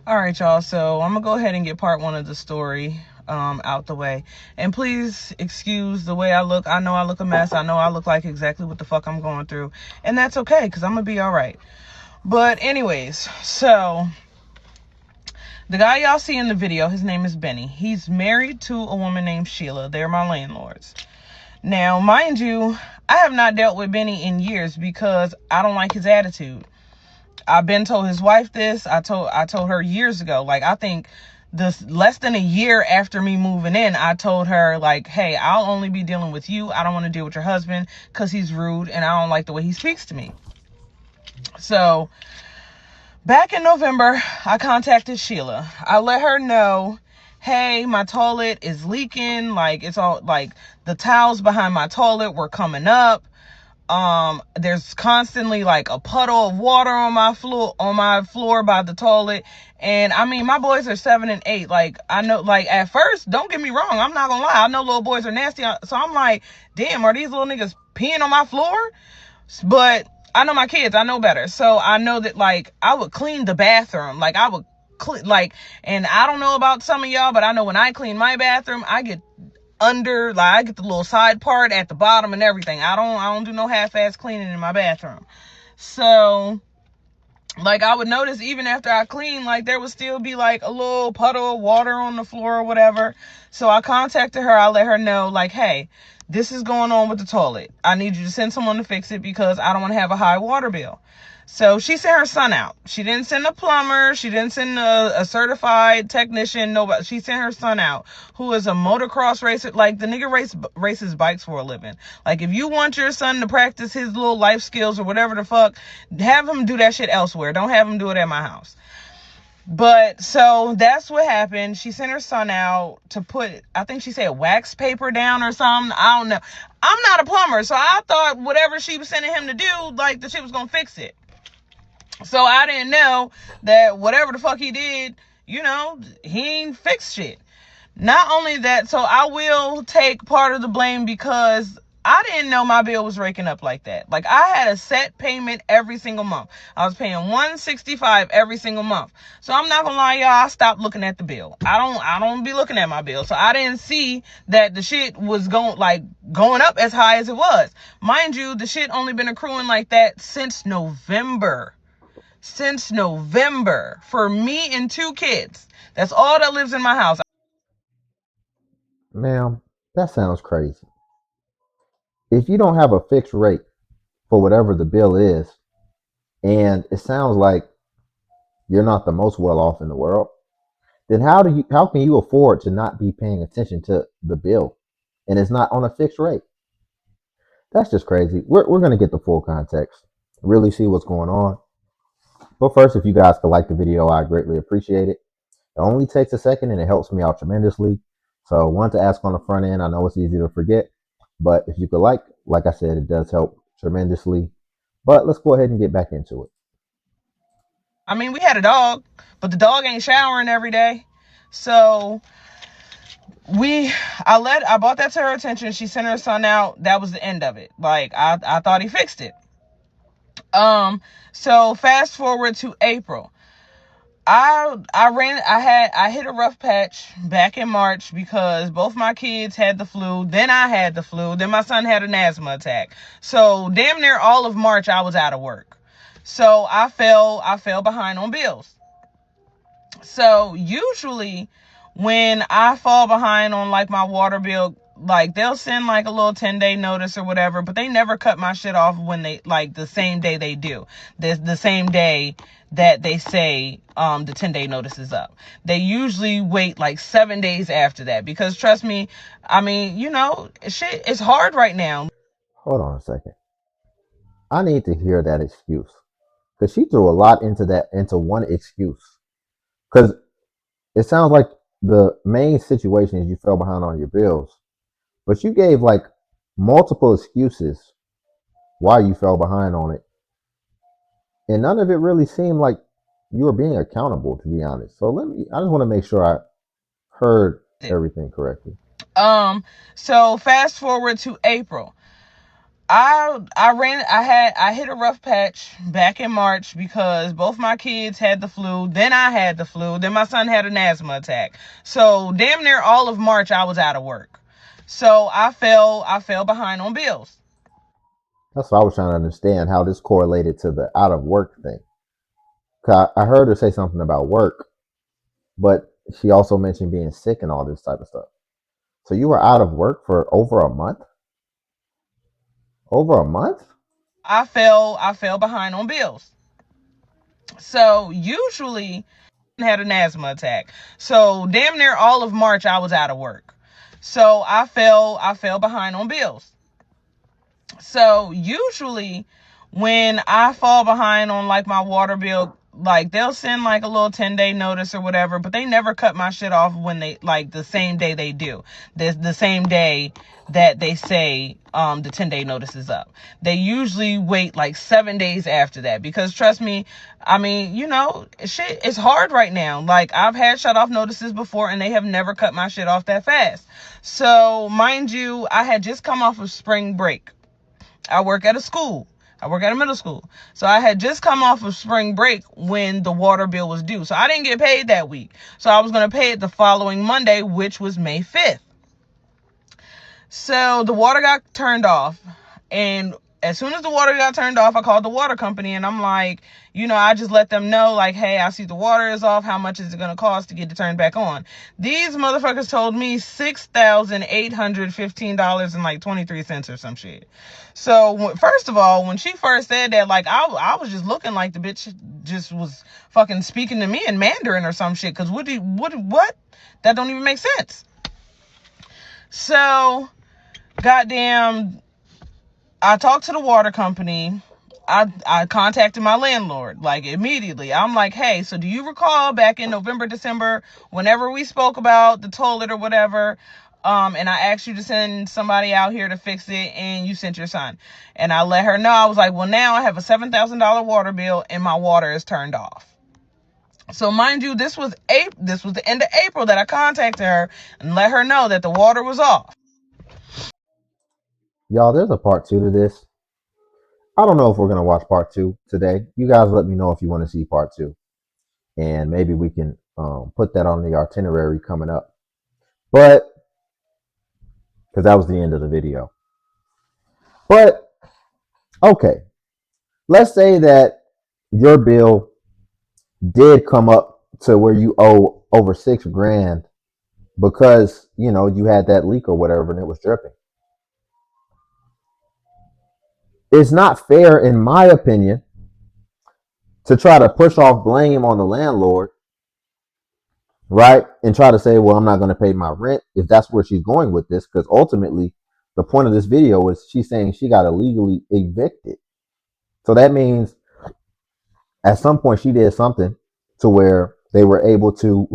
All right, y'all. So I'm gonna go ahead and get part one of the story out the way. And please excuse the way I look. I know I look a mess. I know I look like exactly what the fuck I'm going through. And that's okay, because I'm gonna be all right. But anyways, so the guy y'all see in the video, his name is Benny. He's married to a woman named Sheila. They're my landlords. Now, mind you, I have not dealt with Benny in years because I don't like his attitude. I've been told his wife this. I told her years ago. Like, I think this less than a year after me moving in, I told her, like, hey, I'll only be dealing with you. I don't want to deal with your husband because he's rude and I don't like the way he speaks to me. So back in November, I contacted Sheila. I let her know, hey, my toilet is leaking. Like, it's all like the tiles behind my toilet were coming up. There's constantly like a puddle of water on my floor by the toilet. And I mean, my boys are 7 and 8. Like, I know, like, at first, don't get me wrong, I'm not gonna lie, I know little boys are nasty. So I'm like, damn, are these little niggas peeing on my floor? But I know my kids, I know better. So I know that, like, I would clean the bathroom. Like, I would clean, like, and I don't know about some of y'all, but I know when I clean my bathroom, I get under, like, I get the little side part at the bottom and everything. I don't do no half-ass cleaning in my bathroom. So, like, I would notice even after I clean, like, there would still be like a little puddle of water on the floor or whatever. So I contacted her. I let her know, like, hey, this is going on with the toilet. I need you to send someone to fix it because I don't want to have a high water bill. So she sent her son out. She didn't send a plumber. She didn't send a certified technician. Nobody. She sent her son out, who is a motocross racer. Like, the nigga races bikes for a living. Like, if you want your son to practice his little life skills or whatever the fuck, have him do that shit elsewhere. Don't have him do it at my house. But so that's what happened. She sent her son out to put, I think she said, wax paper down or something. I don't know. I'm not a plumber, so I thought whatever she was sending him to do, like, the shit was gonna fix it. So I didn't know that whatever the fuck he did, you know, he ain't fixed shit. Not only that, so I will take part of the blame because I didn't know my bill was raking up like that. Like, I had a set payment every single month. I was paying $165 every single month. So I'm not gonna lie, y'all, I stopped looking at the bill. I don't be looking at my bill. So I didn't see that the shit was going up as high as it was. Mind you, the shit only been accruing like that since November. For me and 2 kids. That's all that lives in my house. Ma'am, that sounds crazy. If you don't have a fixed rate for whatever the bill is, and it sounds like you're not the most well off in the world, then how can you afford to not be paying attention to the bill and it's not on a fixed rate? That's just crazy. We're gonna get the full context, really see what's going on. But first, if you guys could like the video, I greatly appreciate it. It only takes a second and it helps me out tremendously. So one to ask on the front end. I know it's easy to forget, but if you could like I said, it does help tremendously. But let's go ahead and get back into it. I mean, we had a dog, but the dog ain't showering every day. So I brought that to her attention. She sent her son out. That was the end of it. Like, I thought he fixed it. So fast forward to April. I hit a rough patch back in March because both my kids had the flu. Then I had the flu. Then my son had an asthma attack. So damn near all of March I was out of work. So I fell behind on bills. So usually when I fall behind on, like, my water bill, like, they'll send like a little 10-day notice or whatever, but they never cut my shit off when they, like, the same day they do. The same day that they say the 10-day notice is up. They usually wait like 7 days after that because, trust me, I mean, you know, shit is hard right now. Hold on a second. I need to hear that excuse because she threw a lot into one excuse. Because it sounds like the main situation is you fell behind on your bills, but you gave like multiple excuses why you fell behind on it, and none of it really seemed like you were being accountable, to be honest. So I just want to make sure I heard everything correctly. So fast forward to April. I hit a rough patch back in March because both my kids had the flu, then I had the flu, then my son had an asthma attack. So damn near all of March I was out of work. So I fell behind on bills. That's what I was trying to understand how this correlated to the out of work thing. 'Cause I heard her say something about work, but she also mentioned being sick and all this type of stuff. So you were out of work for over a month? Over a month? I fell behind on bills. So usually I had an asthma attack. So damn near all of March I was out of work. So I fell behind on bills. So usually when I fall behind on like my water bill, like they'll send like a little 10-day notice or whatever, but they never cut my shit off when they like the same day they do. The same day that they say the 10-day notice is up. They usually wait like 7 days after that because trust me, I mean, shit is hard right now. Like I've had shut off notices before and they have never cut my shit off that fast. So mind you, I had just come off of spring break. I work at a school. I work at a middle school. So I had just come off of spring break when the water bill was due. So I didn't get paid that week. So I was going to pay it the following Monday, which was May 5th. So the water got turned off. And as soon as the water got turned off, I called the water company and I'm like, I just let them know, like, hey, I see the water is off. How much is it going to cost to get it turned back on? These motherfuckers told me $6,815 and like 23 cents or some shit. So first of all, when she first said that, like, I was just looking like the bitch just was fucking speaking to me in Mandarin or some shit. Cause what? That don't even make sense. So, goddamn, I talked to the water company. I contacted my landlord, like, immediately. I'm like, hey, so do you recall back in November, December, whenever we spoke about the toilet or whatever, and I asked you to send somebody out here to fix it, and you sent your son. And I let her know. I was like, well, now I have a $7,000 water bill, and my water is turned off. So mind you, this was the end of April that I contacted her and let her know that the water was off. Y'all, there's a part two to this. I don't know if we're going to watch part two today. You guys let me know if you want to see part two. And maybe we can put that on the itinerary coming up. But, because that was the end of the video. But, okay. Let's say that your bill did come up to where you owe over $6,000 because, you had that leak or whatever and it was dripping. It's not fair, in my opinion, to try to push off blame on the landlord, right? And try to say, well, I'm not going to pay my rent, if that's where she's going with this, because ultimately the point of this video is she's saying she got illegally evicted. So that means at some point she did something to where they were able to,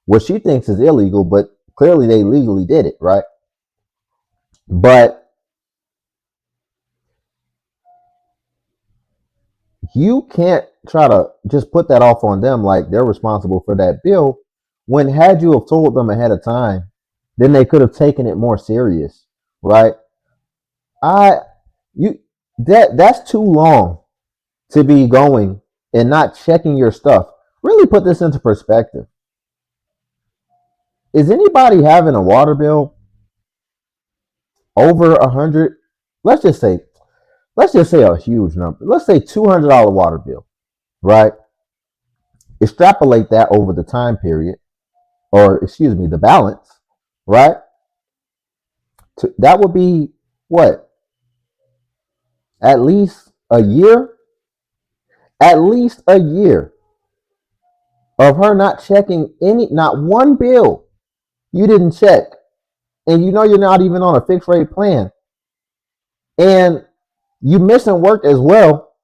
what she thinks is illegal, but clearly they legally did it, right? But you can't try to just put that off on them like they're responsible for that bill, when had you have told them ahead of time, then they could have taken it more serious, right? I you that's too long to be going and not checking your stuff. Really put this into perspective. Is anybody having a water bill over 100? Let's just say a huge number. Let's say $200 water bill, right? Extrapolate that over the time period, or excuse me, the balance, right? That would be what? At least a year? At least a year of her not checking not one bill you didn't check. And you're not even on a fixed rate plan. And you missing work as well.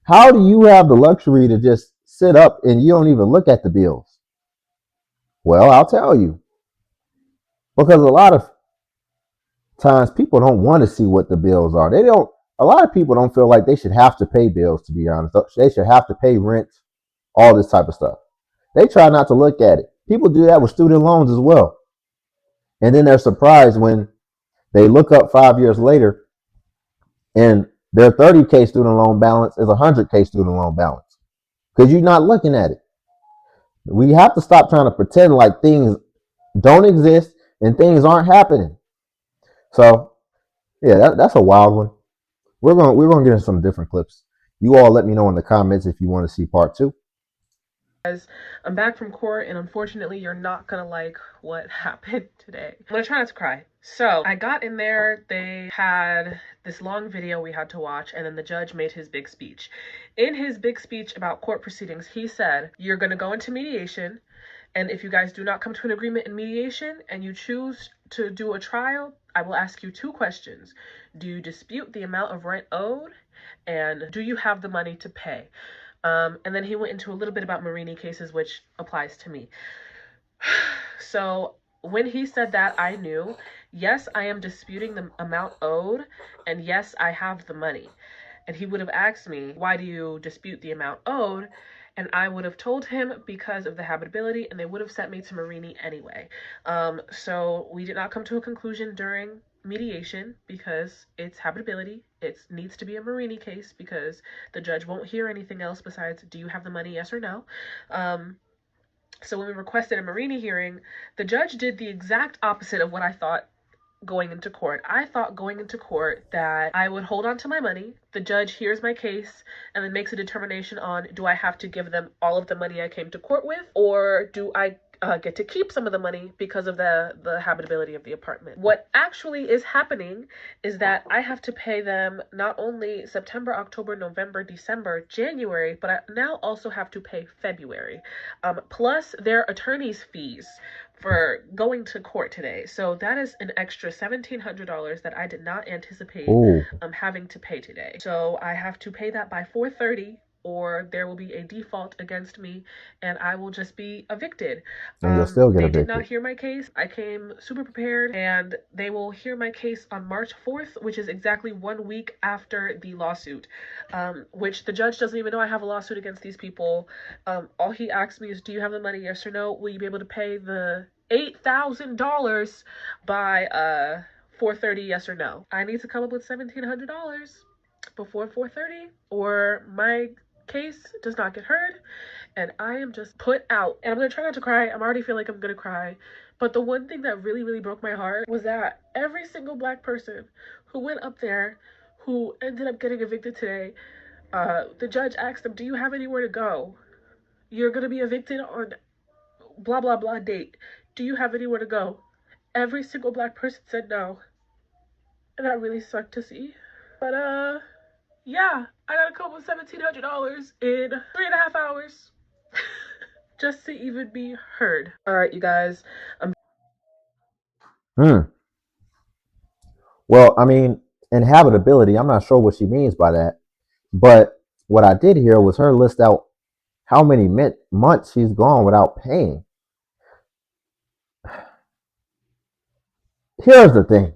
How do you have the luxury to just sit up and you don't even look at the bills? Well, I'll tell you. Because a lot of times people don't want to see what the bills are. A lot of people don't feel like they should have to pay bills, to be honest. They should have to pay rent, all this type of stuff. They try not to look at it. People do that with student loans as well. And then they're surprised when they look up 5 years later And their 30K student loan balance is a 100K student loan balance because you're not looking at it. We have to stop trying to pretend like things don't exist and things aren't happening. So yeah, that's a wild one. We're gonna get into some different clips. You all let me know in the comments if you want to see part 2. Guys, I'm back from court, and unfortunately, you're not gonna like what happened today. I'm gonna try not to cry. So, I got in there, they had this long video we had to watch, and then the judge made his big speech. In his big speech about court proceedings, he said, you're gonna go into mediation, and if you guys do not come to an agreement in mediation and you choose to do a trial, I will ask you 2 questions. Do you dispute the amount of rent owed? And do you have the money to pay? And then he went into a little bit about Marini cases, which applies to me. So when he said that, I knew, yes, I am disputing the amount owed, and yes, I have the money. And he would have asked me, why do you dispute the amount owed? And I would have told him because of the habitability, and they would have sent me to Marini anyway. So we did not come to a conclusion during mediation because it's habitability. It needs to be a Marini case because the judge won't hear anything else besides, do you have the money, yes or no? So when we requested a Marini hearing, the judge did the exact opposite of what I thought going into court. I thought going into court that I would hold on to my money, the judge hears my case, and then makes a determination on, do I have to give them all of the money I came to court with, or do I get to keep some of the money because of the habitability of the apartment. What actually is happening is that I have to pay them not only September, October, November, December, January, but I now also have to pay February, plus their attorney's fees for going to court today. So that is an extra $1,700 that I did not anticipate having to pay today. So I have to pay that by 4:30, or there will be a default against me and I will just be evicted. And you'll still get They evicted. did not hear my case. I came super prepared, and they will hear my case on March 4th, which is exactly 1 week after the lawsuit, which the judge doesn't even know I have a lawsuit against these people. All he asked me is, do you have the money, yes or no? Will you be able to pay the $8,000 by 4:30, yes or no? I need to come up with $1,700 before 4:30, or my case does not get heard and I am just put out. And I'm gonna try not to cry. I'm already feeling like I'm gonna cry. But the one thing that really, really broke my heart was that every single Black person who went up there, who ended up getting evicted today, the judge asked them, do you have anywhere to go? You're gonna be evicted on blah, blah, blah date. Do you have anywhere to go? Every single Black person said no. And that really sucked to see. But yeah, I gotta come up with $1,700 in 3.5 hours just to even be heard. All right, you guys. Well, I mean, inhabitability, I'm not sure what she means by that. But what I did hear was her list out how many months she's gone without paying. Here's the thing.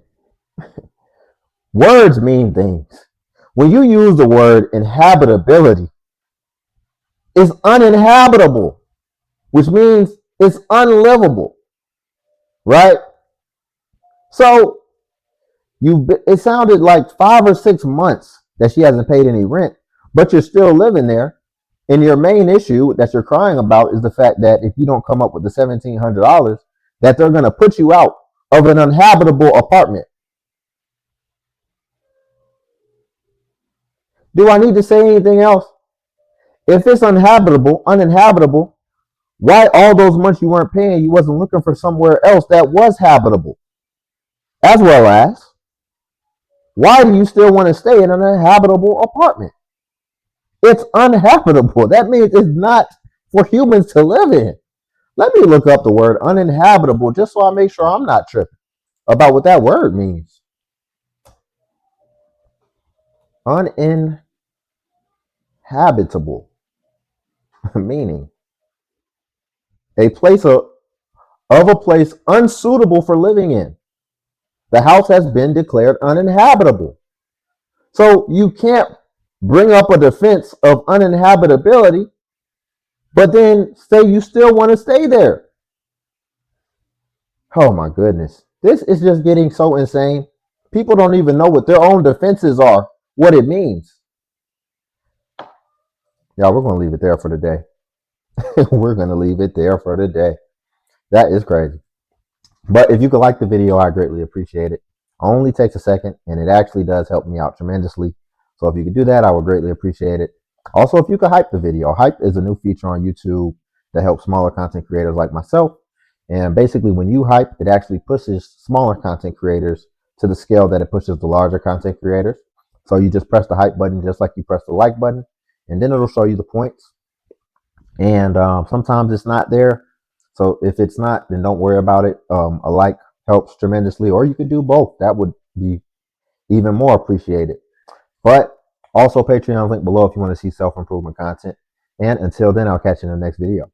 Words mean things. When you use the word inhabitability, it's uninhabitable, which means it's unlivable, right? So it sounded like 5 or 6 months that she hasn't paid any rent, but you're still living there. And your main issue that you're crying about is the fact that if you don't come up with the $1,700, that they're going to put you out of an uninhabitable apartment. Do I need to say anything else? If it's uninhabitable, why all those months you weren't paying, you wasn't looking for somewhere else that was habitable? As well as, why do you still want to stay in an uninhabitable apartment? It's uninhabitable. That means it's not for humans to live in. Let me look up the word uninhabitable just so I make sure I'm not tripping about what that word means. Uninhabitable, meaning a place of a place unsuitable for living in. The house has been declared uninhabitable. So you can't bring up a defense of uninhabitability, but then say you still want to stay there. Oh my goodness. This is just getting so insane. People don't even know what their own defenses are what it means. Y'all, we're going to leave it there for today. We're going to leave it there for today. That is crazy. But if you could like the video, I greatly appreciate it. Only takes a second, and it actually does help me out tremendously. So if you could do that, I would greatly appreciate it. Also, if you could hype the video. Hype is a new feature on YouTube that helps smaller content creators like myself. And basically, when you hype, it actually pushes smaller content creators to the scale that it pushes the larger content creators. So you just press the hype button just like you press the like button, and then it'll show you the points. And sometimes it's not there. So if it's not, then don't worry about it. A like helps tremendously, or you could do both. That would be even more appreciated. But also Patreon link below if you want to see self-improvement content. And until then, I'll catch you in the next video.